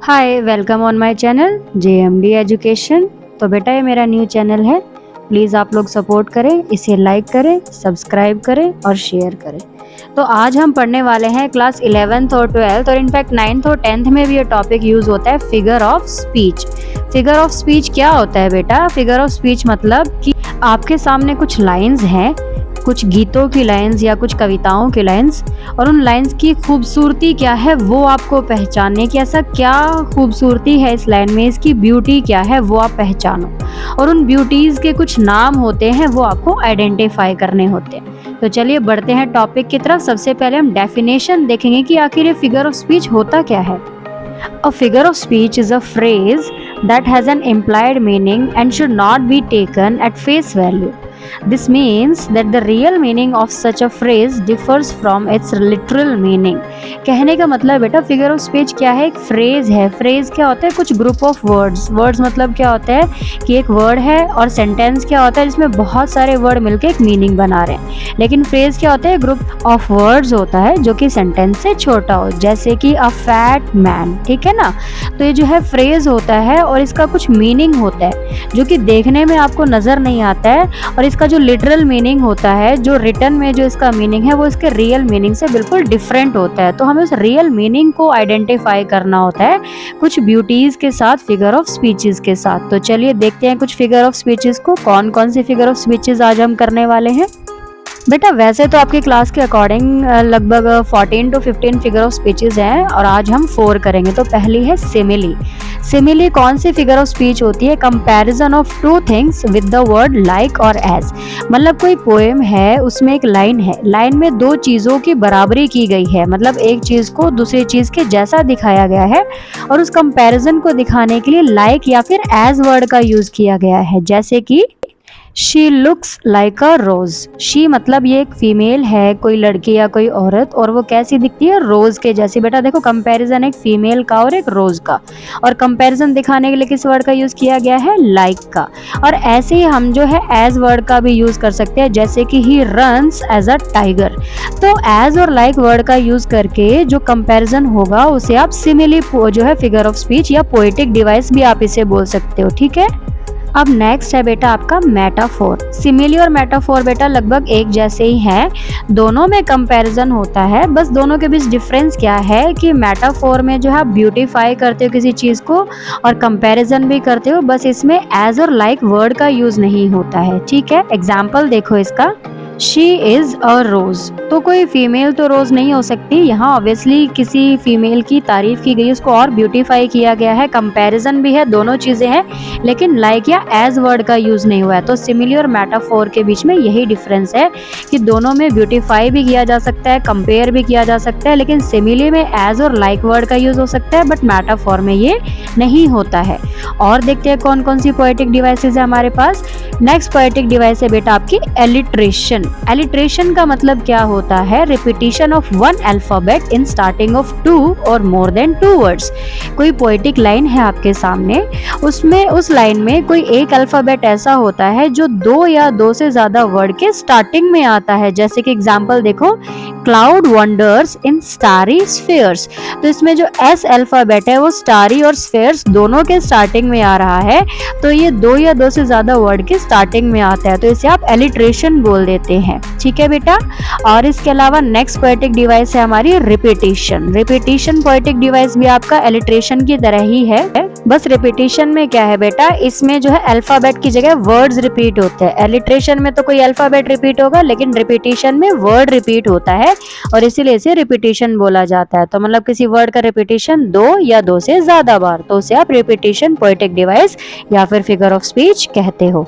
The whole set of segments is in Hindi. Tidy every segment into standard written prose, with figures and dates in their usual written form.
Hi, welcome on my channel JMD education. तो बेटा ये मेरा न्यू चैनल है, प्लीज़ आप लोग सपोर्ट करें, इसे लाइक करें, सब्सक्राइब करें और शेयर करें। तो आज हम पढ़ने वाले हैं क्लास 11th और 12th और इनफैक्ट 9th और 10th में भी ये टॉपिक यूज़ होता है, figure of speech. Figure of speech क्या होता है बेटा? फिगर ऑफ स्पीच मतलब कि आपके सामने कुछ लाइंस हैं, कुछ गीतों की लाइंस या कुछ कविताओं की लाइंस, और उन लाइंस की खूबसूरती क्या है वो आपको पहचानने की, ऐसा क्या खूबसूरती है इस लाइन में, इसकी ब्यूटी क्या है वो आप पहचानो, और उन ब्यूटीज़ के कुछ नाम होते हैं वो आपको आइडेंटिफाई करने होते हैं। तो चलिए बढ़ते हैं टॉपिक की तरफ। सबसे पहले हम डेफिनेशन देखेंगे कि आखिर ये फिगर ऑफ स्पीच होता क्या है। A figure of speech is a phrase that has an implied meaning and should not be taken at face value. This means that the real meaning of such a phrase differs from its literal meaning. कहने का मतलब बेटा फिगर ऑफ स्पीच क्या है? एक फ्रेज है। फ्रेज क्या होता है? कुछ ग्रुप ऑफ वर्ड्स। वर्ड्स मतलब क्या होता है कि एक वर्ड है, और सेंटेंस क्या होता है जिसमें बहुत सारे वर्ड मिलकर एक मीनिंग बना रहे हैं। लेकिन फ्रेज क्या होता है? ग्रुप ऑफ वर्ड्स होता है जो कि सेंटेंस से छोटा हो, जैसे कि अ फैट मैन, ठीक है ना। तो ये जो है फ्रेज होता है और इसका कुछ मीनिंग होता है जो कि देखने में आपको नजर नहीं आता है, और इसका जो लिटरल मीनिंग होता है, जो रिटन में जो इसका मीनिंग है वो इसके रियल मीनिंग से बिल्कुल डिफरेंट होता है। तो हमें उस रियल मीनिंग को आइडेंटिफाई करना होता है कुछ ब्यूटीज के साथ, फिगर ऑफ स्पीचेस के साथ। तो चलिए देखते हैं कुछ फिगर ऑफ स्पीचेस को। कौन कौन सी फिगर ऑफ स्पीचेस आज हम करने वाले हैं बेटा? वैसे तो आपकी क्लास के अकॉर्डिंग लगभग 14 to 15 फिगर ऑफ स्पीचेस हैं, और आज हम 4 करेंगे। तो पहली है सिमिली। सिमिली कौन सी फिगर ऑफ स्पीच होती है? Comparison of two things with the word like और एज। मतलब कोई पोएम है, उसमें एक लाइन है, लाइन में दो चीज़ों की बराबरी की गई है, मतलब एक चीज़ को दूसरी चीज़ के जैसा दिखाया गया है, और उस कंपैरिजन को दिखाने के लिए लाइक या फिर एज वर्ड का यूज़ किया गया है। जैसे कि she looks like a rose. She मतलब ये एक फीमेल है, कोई लड़की या कोई औरत, और वो कैसी दिखती है? रोज के जैसी। बेटा देखो, कंपैरिजन एक फीमेल का और एक रोज का, और कंपैरिजन दिखाने के लिए किस वर्ड का यूज किया गया है? लाइक का। और ऐसे ही हम जो है एज वर्ड का भी यूज कर सकते हैं, जैसे कि he runs as a tiger. तो एज और लाइक वर्ड का यूज करके जो कंपैरिजन होगा उसे आप सिमिली जो है फिगर ऑफ स्पीच या पोएटिक डिवाइस भी आप इसे बोल सकते हो, ठीक है। अब नेक्स्ट है बेटा आपका मेटाफोर। सिमिली और मेटाफोर बेटा लगभग एक जैसे ही हैं, दोनों में कंपैरिजन होता है, बस दोनों के बीच डिफरेंस क्या है कि मेटाफोर में जो है आप ब्यूटीफाई करते हो किसी चीज़ को और कंपैरिजन भी करते हो, बस इसमें एज और लाइक वर्ड का यूज नहीं होता है, ठीक है। एग्जाम्पल देखो इसका, शी इज अ रोज। तो कोई फीमेल तो रोज नहीं हो सकती, यहाँ ऑब्वियसली किसी फीमेल की तारीफ की गई, उसको और ब्यूटीफाई किया गया है, कंपैरिजन भी है, दोनों चीजें हैं, लेकिन लाइक या एज वर्ड का यूज नहीं हुआ है। तो सिमिली और मेटाफोर के बीच में यही डिफरेंस है कि दोनों में ब्यूटीफाई भी किया जा सकता है, कंपेयर भी किया जा सकता है, लेकिन सिमिली में एज और लाइक वर्ड का यूज हो सकता है, बट मेटाफोर में ये नहीं होता है। और देखते हैं कौन कौन सी पोएटिक डिवाइसेस है हमारे पास। नेक्स्ट पोएटिक डिवाइस है बेटा आपकी एलिट्रेशन। एलिट्रेशन का मतलब क्या होता है? Repetition of one alphabet in starting of 2 और मोर देन 2 वर्ड्स। कोई पोएटिक लाइन है आपके सामने, उसमें उस लाइन में कोई एक अल्फाबेट ऐसा होता है जो 2 या 2 से ज्यादा वर्ड के स्टार्टिंग में आता है। जैसे कि एग्जांपल देखो, cloud wonders in starry spheres. तो इसमें जो एस अल्फाबेट है वो स्टारी और स्फीयर्स दोनों के स्टार्टिंग में आ रहा है, तो ये 2 या 2 से ज्यादा वर्ड के स्टार्टिंग में आता है, तो इसे आप एलिट्रेशन बोल देते हैं, ठीक है बेटा। और इसके अलावा नेक्स्ट पोएटिक डिवाइस है हमारी रिपीटिशन। रिपीटिशन पोएटिक डिवाइस भी आपका एलिट्रेशन की तरह ही है, बस रिपीटिशन में क्या है बेटा, इसमें जो है अल्फाबेट की जगह वर्ड्स रिपीट होते हैं। एलिट्रेशन में तो कोई अल्फाबेट रिपीट होगा, लेकिन रिपीटिशन में वर्ड रिपीट होता है, और इसीलिए इसे रिपीटिशन बोला जाता है। तो मतलब किसी वर्ड का रिपीटिशन 2 या 2 से ज्यादा बार, तो उसे आप रिपीटिशन पोएटिक डिवाइस या फिर फिगर ऑफ स्पीच कहते हो।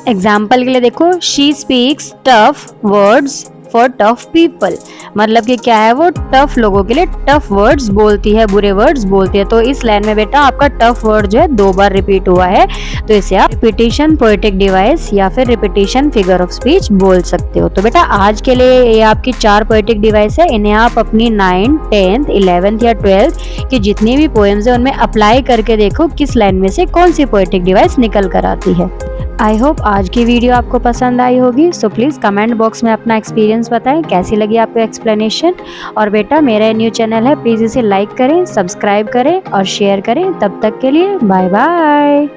एग्जाम्पल के लिए देखो, she speaks tough words for tough people. मतलब कि क्या है, वो टफ लोगों के लिए टफ वर्ड्स बोलती है, बुरे वर्ड्स बोलती है। तो इस लाइन में बेटा आपका टफ वर्ड जो है 2 बार रिपीट हुआ है, तो इसे आप रिपीटिशन पोएटिक डिवाइस या फिर रिपीटिशन फिगर ऑफ स्पीच बोल सकते हो। तो बेटा आज के लिए ये आपकी 4 पोएटिक डिवाइस है, इन्हें आप अपनी 9th, 10th, 11th या 12th की जितनी भी पोएम्स है उनमें अप्लाई करके देखो किस लाइन में से कौन सी पोएटिक डिवाइस निकल कर आती है। आई होप आज की वीडियो आपको पसंद आई होगी। सो प्लीज़ कमेंट बॉक्स में अपना एक्सपीरियंस बताएं कैसी लगी आपको एक्सप्लेनेशन। और बेटा मेरा न्यू चैनल है, प्लीज़ इसे लाइक करें, सब्सक्राइब करें और शेयर करें। तब तक के लिए बाय बाय।